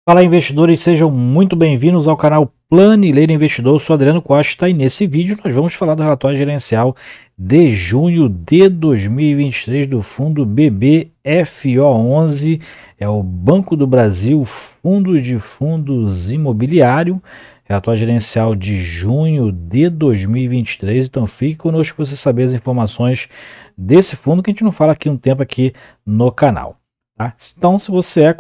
Fala, investidores, sejam muito bem-vindos ao canal Planileiro Investidor. Eu sou Adriano Costa e nesse vídeo nós vamos falar do relatório gerencial de junho de 2023 do fundo BBFO11, é o Banco do Brasil Fundo de Fundos Imobiliário, relatório gerencial de junho de 2023. Então fique conosco para você saber as informações desse fundo que a gente não fala aqui um tempo aqui no canal. Então, se você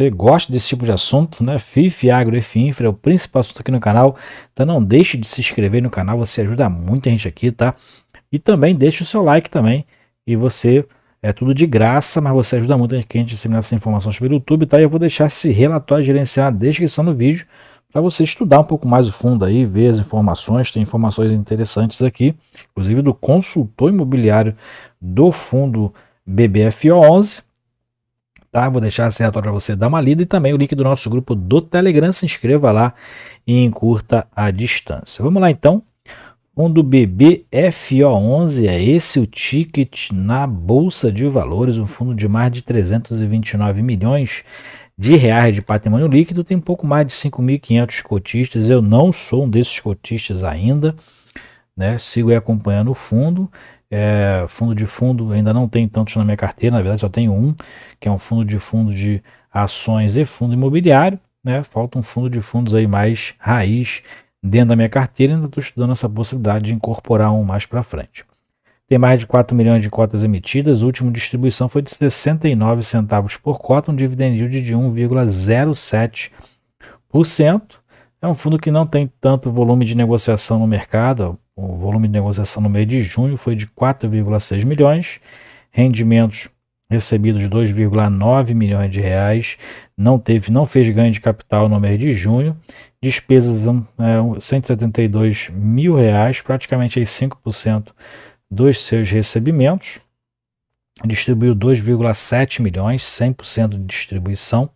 gosta desse tipo de assunto, né? FIF, Agro, FINFRA é o principal assunto aqui no canal. Então não deixe de se inscrever no canal, você ajuda muita gente aqui, tá? E também deixe o seu like também, e você é tudo de graça, mas você ajuda muito a gente a disseminar essas informações pelo YouTube, tá? E eu vou deixar esse relatório gerencial na descrição do vídeo para você estudar um pouco mais o fundo aí, ver as informações. Tem informações interessantes aqui, inclusive do consultor imobiliário do fundo BBFO11. Tá? Vou deixar esse relatório para você dar uma lida e também o link do nosso grupo do Telegram. Se inscreva lá e encurta a distância. Vamos lá então. Fundo BBFO11 é esse o ticket na Bolsa de Valores, um fundo de mais de 329 milhões de reais de patrimônio líquido, tem um pouco mais de 5.500 cotistas. Eu não sou um desses cotistas ainda, né? Sigo aí acompanhando o fundo. Fundo de fundo ainda não tem tantos na minha carteira, na verdade só tenho um, que é um fundo de ações e fundo imobiliário, né? Falta um fundo de fundos aí mais raiz dentro da minha carteira, ainda estou estudando essa possibilidade de incorporar um mais para frente. Tem mais de 4 milhões de cotas emitidas, a última distribuição foi de 69 centavos por cota, um dividend yield de 1,07%. É um fundo que não tem tanto volume de negociação no mercado. O volume de negociação no mês de junho foi de 4,6 milhões, rendimentos recebidos de 2,9 milhões de reais, não fez ganho de capital no mês de junho, despesas 172 mil reais, praticamente aí 5% dos seus recebimentos, distribuiu 2,7 milhões, 100% de distribuição,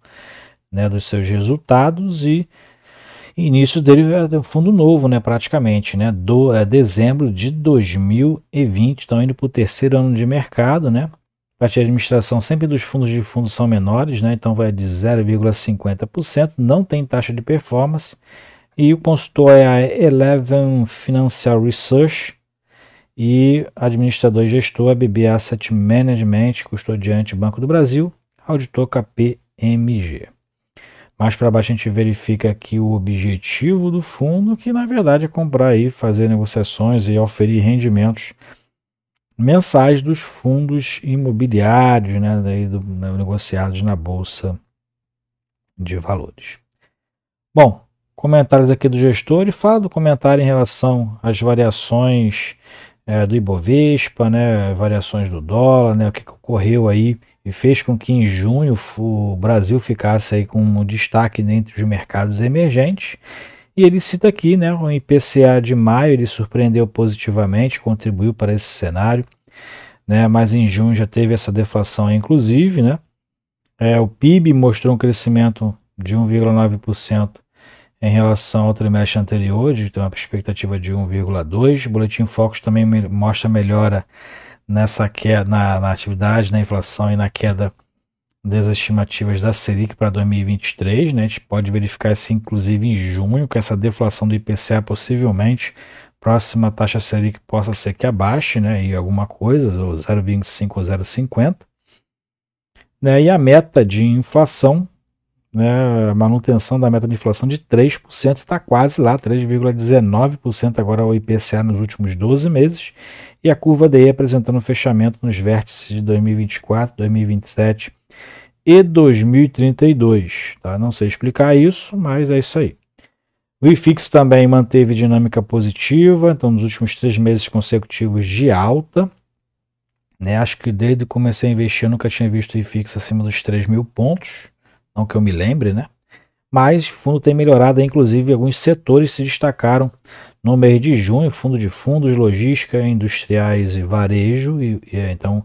né, dos seus resultados. E início dele é um fundo novo, né, praticamente, né, dezembro de 2020, estão indo para o terceiro ano de mercado, né, taxa de administração sempre dos fundos de fundo são menores, né, então vai de 0,50%, não tem taxa de performance, e o consultor é a Eleven Financial Research, e administrador e gestor é BB Asset Management, custodiante Banco do Brasil, auditor KPMG. Mais para baixo a gente verifica aqui o objetivo do fundo, que na verdade é comprar e fazer negociações e oferir rendimentos mensais dos fundos imobiliários, né, negociados na Bolsa de Valores. Bom, comentários aqui do gestor, ele fala do comentário em relação às variações do Ibovespa, né, variações do dólar, né, o que ocorreu aí e fez com que em junho o Brasil ficasse aí com um destaque dentro dos mercados emergentes. E ele cita aqui, né, o IPCA de maio, ele surpreendeu positivamente, contribuiu para esse cenário, né, mas em junho já teve essa deflação aí, inclusive, né. O PIB mostrou um crescimento de 1,9% em relação ao trimestre anterior, tem uma expectativa de 1,2%. O Boletim Focus também mostra melhora nessa queda na atividade, na inflação e na queda das estimativas da Selic para 2023, né? A gente pode verificar isso inclusive em junho, que essa deflação do IPCA possivelmente próxima taxa Selic possa ser que abaixe, né? E alguma coisa, ou 0,25 ou 0,50, né? E a meta de inflação, né, a manutenção da meta de inflação de 3%, está quase lá, 3,19% agora o IPCA nos últimos 12 meses, e a curva DI apresentando um fechamento nos vértices de 2024, 2027 e 2032. Tá? Não sei explicar isso, mas é isso aí. O IFIX também manteve dinâmica positiva, então nos últimos 3 meses consecutivos de alta. Né, acho que desde que comecei a investir eu nunca tinha visto o IFIX acima dos 3.000 pontos. Não que eu me lembre, né? Mas o fundo tem melhorado, inclusive alguns setores se destacaram no mês de junho, fundo de fundos, logística, industriais e varejo, então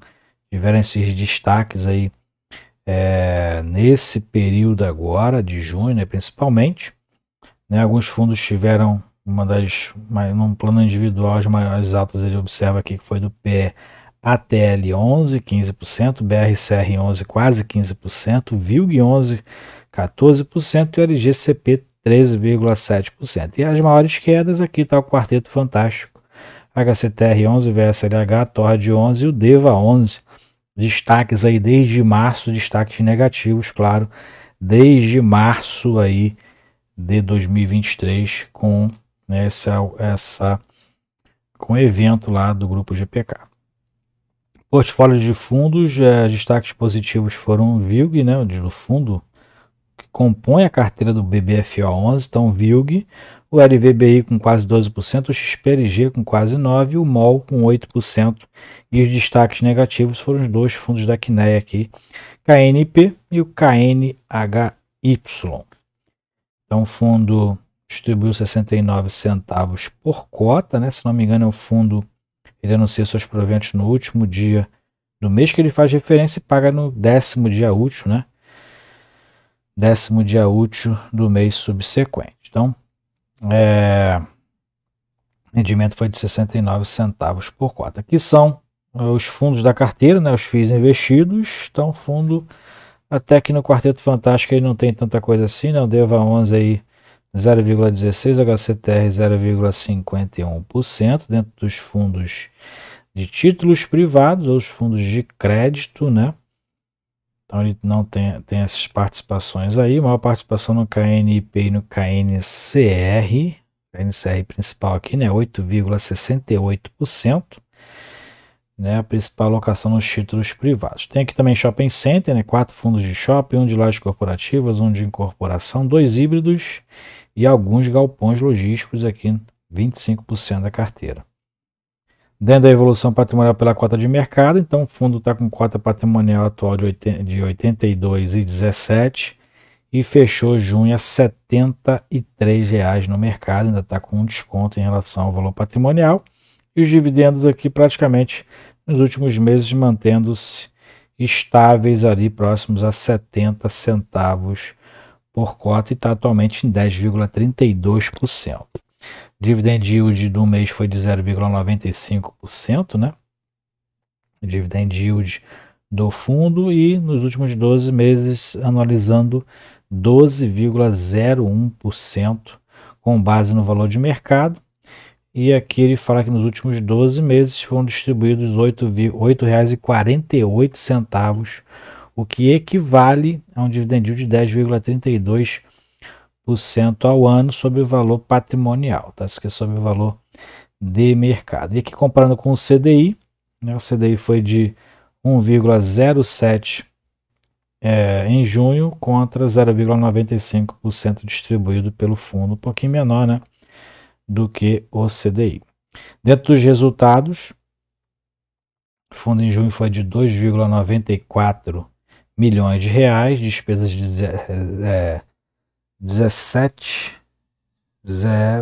tiveram esses destaques aí nesse período agora, de junho, né, principalmente. Né, alguns fundos tiveram num plano individual, as maiores altas ele observa aqui que foi do PE ATL 11, 15%, BRCR 11, quase 15%, VILG 11, 14% e o LGCP 13,7%. E as maiores quedas aqui está o Quarteto Fantástico, HCTR 11, VSLH, Tord 11 e o Deva 11. Destaques aí desde março, destaques negativos, claro, desde março aí de 2023 com com o evento lá do grupo GPK. Portfólio de fundos, destaques positivos foram o VILG, né, do fundo que compõe a carteira do BBFO11, então o VILG, o LVBI com quase 12%, o XPLG com quase 9%, o MOL com 8%, e os destaques negativos foram os dois fundos da Quineia aqui, KNP e o KNHY. Então o fundo distribuiu 69 centavos por cota, né? Se não me engano é um fundo, ele anuncia seus proventos no último dia do mês que ele faz referência e paga no 10º dia útil, né? 10º dia útil do mês subsequente. Então, rendimento foi de 69 centavos por cota. Aqui são os fundos da carteira, né? Os FIIs investidos. Então, fundo até que no Quarteto Fantástico aí não tem tanta coisa assim, né? O Deva 11 aí 0,16, HCTR 0,51%, dentro dos fundos de títulos privados ou os fundos de crédito, né? Então ele não tem essas participações aí, maior participação no KNIP e no KNCR, KNCR principal aqui, né? 8,68%. Né, a principal alocação nos títulos privados. Tem aqui também Shopping Center, né, 4 fundos de shopping, um de lojas corporativas, um de incorporação, 2 híbridos e alguns galpões logísticos aqui, 25% da carteira. Dentro da evolução patrimonial pela cota de mercado, então o fundo está com cota patrimonial atual de 82,17 e fechou junho a R$ 73 no mercado, ainda está com um desconto em relação ao valor patrimonial. E os dividendos aqui praticamente nos últimos meses mantendo-se estáveis ali próximos a 70 centavos por cota e está atualmente em 10,32%. Dividend yield do mês foi de 0,95%, né? Dividend yield do fundo e nos últimos 12 meses anualizando 12,01% com base no valor de mercado. E aqui ele fala que nos últimos 12 meses foram distribuídos R$ 8,48, o que equivale a um dividend yield de 10,32% ao ano sobre o valor patrimonial, tá? Isso aqui é sobre o valor de mercado. E aqui comparando com o CDI, né, o CDI foi de 1,07 em junho contra 0,95% distribuído pelo fundo, um pouquinho menor, né, do que o CDI. Dentro dos resultados, o fundo em junho foi de 2,94 milhões de reais, despesas de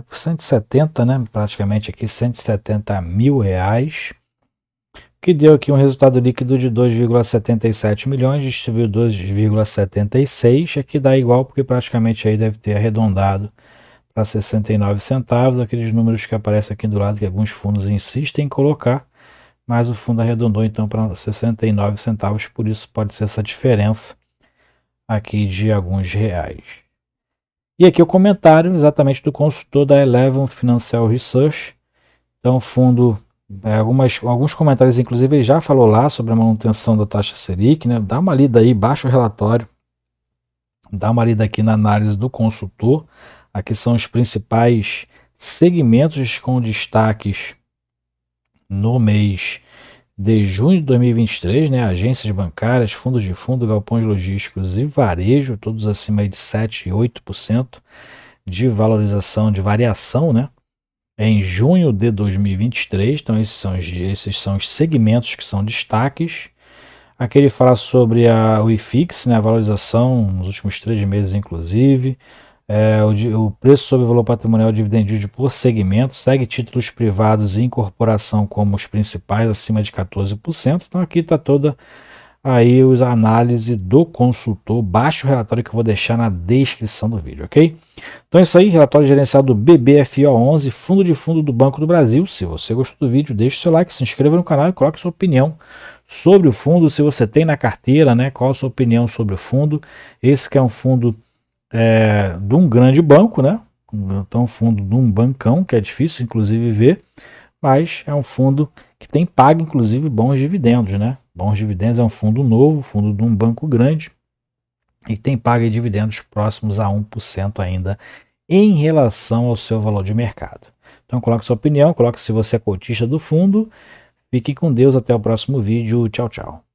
170, né, praticamente aqui 170 mil reais, que deu aqui um resultado líquido de 2,77 milhões, distribuiu 2,76, aqui dá igual porque praticamente aí deve ter arredondado para 69 centavos, aqueles números que aparecem aqui do lado que alguns fundos insistem em colocar, mas o fundo arredondou então para 69 centavos, por isso pode ser essa diferença aqui de alguns reais. E aqui o comentário exatamente do consultor da Eleven Financial Research. Então o fundo, alguns comentários, inclusive ele já falou lá sobre a manutenção da taxa Selic, né? Dá uma lida aí, baixa o relatório, dá uma lida aqui na análise do consultor. Aqui são os principais segmentos com destaques no mês de junho de 2023, né? Agências bancárias, fundos de fundo, galpões logísticos e varejo, todos acima de 7% e 8% de valorização, de variação, né? Em junho de 2023, então esses são os segmentos que são destaques. Aqui ele fala sobre o IFIX, né? A valorização nos últimos 3 meses, inclusive. O preço sobre o valor patrimonial dividend yield por segmento, segue títulos privados e incorporação como os principais, acima de 14%. Então aqui está toda aí a análise do consultor, baixa o relatório que eu vou deixar na descrição do vídeo, ok? Então é isso aí, relatório gerencial do BBFO11, fundo de fundo do Banco do Brasil. Se você gostou do vídeo, deixe o seu like, se inscreva no canal e coloque sua opinião sobre o fundo, se você tem na carteira, né? Qual a sua opinião sobre o fundo? Esse que é um fundo de um grande banco, né? Então, um fundo de um bancão, que é difícil, inclusive, ver, mas é um fundo que tem pago, inclusive, bons dividendos, né? Bons dividendos, é um fundo novo, fundo de um banco grande, e tem pago dividendos próximos a 1% ainda em relação ao seu valor de mercado. Então, coloque sua opinião, coloque se você é cotista do fundo. Fique com Deus, até o próximo vídeo. Tchau, tchau.